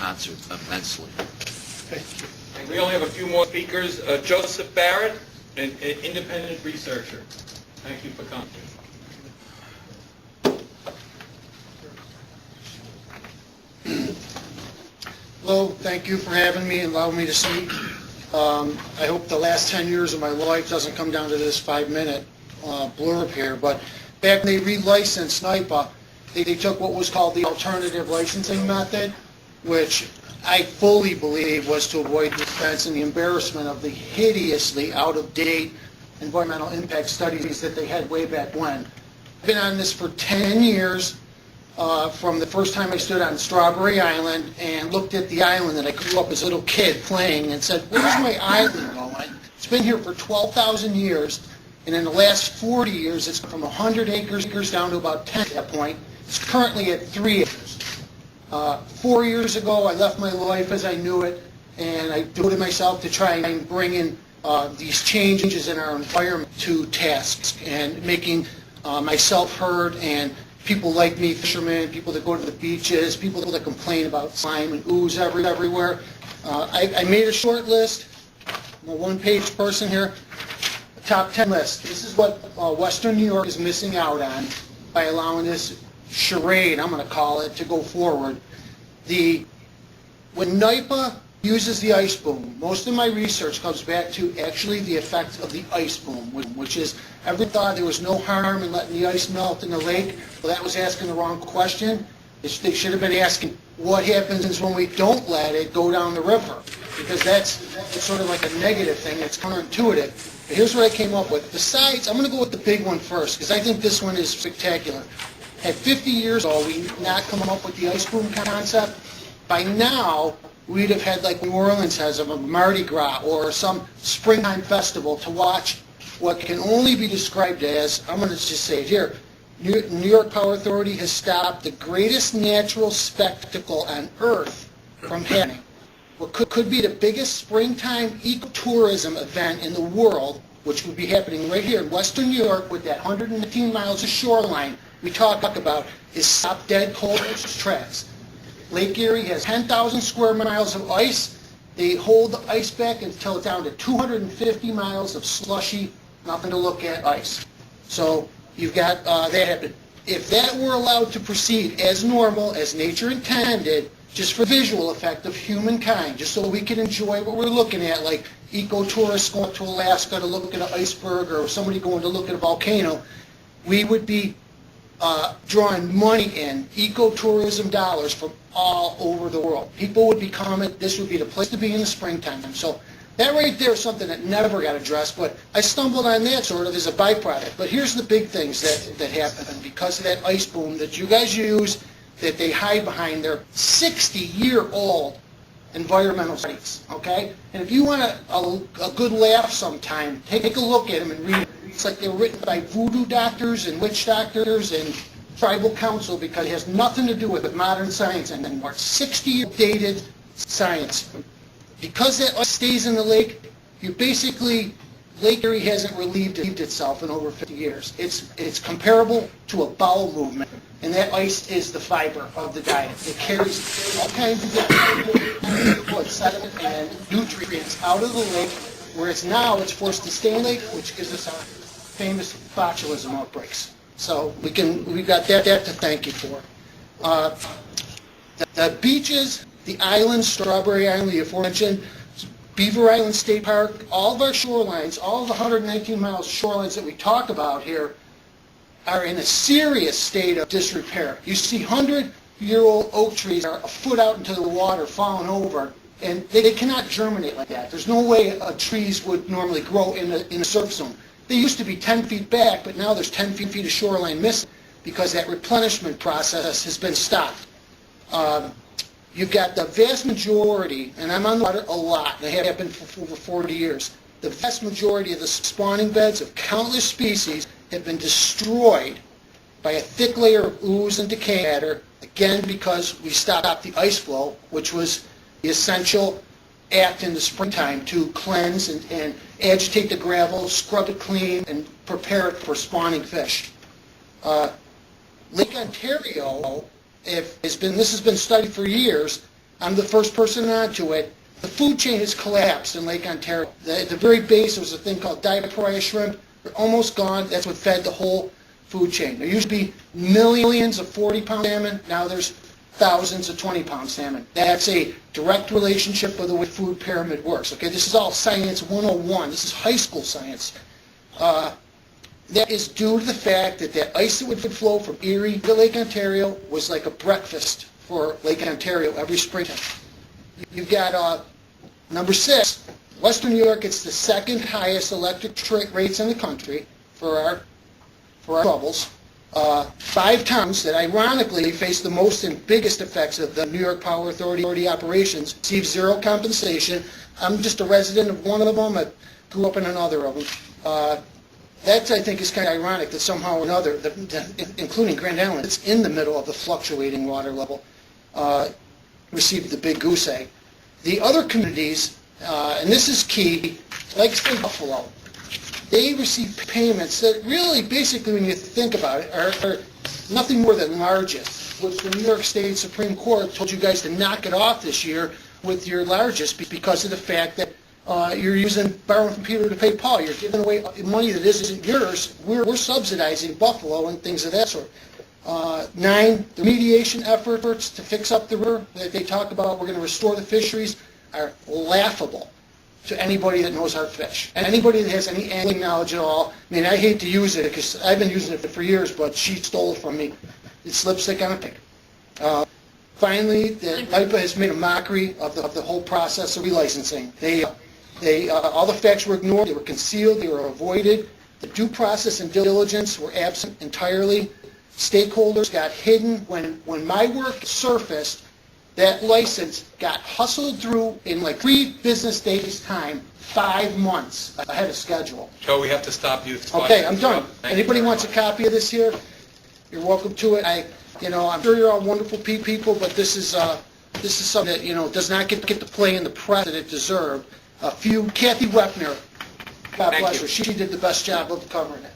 concert immensely. Thank you. And we only have a few more speakers. Joseph Barrett, an independent researcher. Thank you for coming. Hello, thank you for having me and allowing me to speak. I hope the last 10 years of my life doesn't come down to this 5-minute blurb here, but back when they relicensed NYPA, they took what was called the alternative licensing method, which I fully believe was to avoid the expense and the embarrassment of the hideously out-of-date environmental impact studies that they had way back when. I've been on this for 10 years. From the first time I stood on Strawberry Island and looked at the island that I grew up as a little kid playing and said, where's my island going? It's been here for 12,000 years, and in the last 40 years, it's from 100 acres down to about 10 at that point. It's currently at 3 acres. 4 years ago, I left my life as I knew it, and I devoted myself to try and bring in these changes in our environment to tasks and making myself heard and people like me, fishermen, people that go to the beaches, people that complain about slime and ooze everywhere. I made a short list. I'm a one-page person here. A top 10 list. This is what Western New York is missing out on by allowing this charade, I'm going to call it, to go forward. When NYPA uses the ice boom, most of my research comes back to actually the effect of the ice boom, which is everyone thought there was no harm in letting the ice melt in the lake. Well, that was asking the wrong question. They should have been asking what happens when we don't let it go down the river, because that's sort of like a negative thing. It's counterintuitive. But here's what I came up with. Besides, I'm going to go with the big one first, because I think this one is spectacular. At 50 years old, we not come up with the ice boom concept. By now, we'd have had, like New Orleans has, a Mardi Gras or some springtime festival to watch what can only be described as, I'm going to just say it here, New York Power Authority has stopped the greatest natural spectacle on earth from happening. What could be the biggest springtime ecotourism event in the world, which would be happening right here in Western New York with that 115 miles of shoreline we talk about, is stop dead cold in its tracks. Lake Erie has 10,000 square miles of ice. They hold the ice back until it's down to 250 miles of slushy, nothing to look at ice. So you've got that happen. If that were allowed to proceed as normal, as nature intended, just for visual effect of humankind, just so we can enjoy what we're looking at, like ecotourists going to Alaska to look at an iceberg or somebody going to look at a volcano, we would be drawing money in, ecotourism dollars from all over the world. People would be coming, this would be the place to be in the springtime. So that right there is something that never got addressed, but I stumbled on that sort of as a byproduct. But here's the big things that happen because of that ice boom that you guys use, that they hide behind their 60-year-old environmental studies, okay? And if you want a good laugh sometime, take a look at them and read. It's like they were written by voodoo doctors and witch doctors and tribal council, because it has nothing to do with modern science anymore. 60-year dated science. Because that ice stays in the lake, you basically, Lake Erie hasn't relieved itself in over 50 years. It's comparable to a bowel movement, and that ice is the fiber of the diet. It carries all kinds of different sediment and nutrients out of the lake, whereas now it's forced to stay in the lake, which gives us our famous botulism outbreaks. So we've got that to thank you for. The beaches, the islands, Strawberry Island, the aforementioned, Beaver Island State Park, all of our shorelines, all of the 119 miles of shorelines that we talk about here are in a serious state of disrepair. You see 100-year-old oak trees are a foot out into the water falling over, and they cannot germinate like that. There's no way trees would normally grow in a surf zone. They used to be 10 feet back, but now there's 10 feet of shoreline missing because that replenishment process has been stopped. You've got the vast majority, and I'm on the water a lot, and I have been for over 40 years, the vast majority of the spawning beds of countless species have been destroyed by a thick layer of ooze and decay matter, again because we stopped the ice flow, which was the essential act in the springtime to cleanse and agitate the gravel, scrub it clean, and prepare it for spawning fish. Lake Ontario, this has been studied for years, I'm the first person onto it. The food chain has collapsed in Lake Ontario. At the very base, there was a thing called diaperia shrimp. They're almost gone. That's what fed the whole food chain. There used to be millions of 40-pound salmon. Now there's thousands of 20-pound salmon. That's a direct relationship with the way food pyramid works. Okay, this is all science 101. This is high school science. That is due to the fact that that ice that would flow from Erie to Lake Ontario was like a breakfast for Lake Ontario every springtime. You've got number 6, Western New York. It's the second highest electric rates in the country for our troubles. 5 towns that ironically face the most and biggest effects of the New York Power Authority operations receive zero compensation. I'm just a resident of one of them. I grew up in another of them. That, I think, is kind of ironic that somehow or another, including Grand Island, it's in the middle of the fluctuating water level, received the big goose egg. The other communities, and this is key, like say Buffalo, they receive payments that really, basically, when you think about it, are nothing more than largest, which the New York State Supreme Court told you guys to knock it off this year with your largest because of the fact that you're borrowing from Peter to pay Paul. You're giving away money that isn't yours. We're subsidizing Buffalo and things of that sort. 9, the remediation efforts to fix up the river that they talk about, we're going to restore the fisheries, are laughable to anybody that knows how to fish. And anybody that has any angling knowledge at all. I mean, I hate to use it because I've been using it for years, but she stole it from me. It's lipstick on a pig. Finally, the NYPA has made a mockery of the whole process of relicensing. All the facts were ignored, they were concealed, they were avoided. The due process and diligence were absent entirely. Stakeholders got hidden. When my work surfaced, that license got hustled through in like 3 business days' time, 5 months ahead of schedule. Joe, we have to stop you. Okay, I'm done. Anybody wants a copy of this here? You're welcome to it. I'm sure you're all wonderful people, but this is something that does not get to play in the press that it deserved. Kathy Wepner, God bless her, she did the best job of covering it.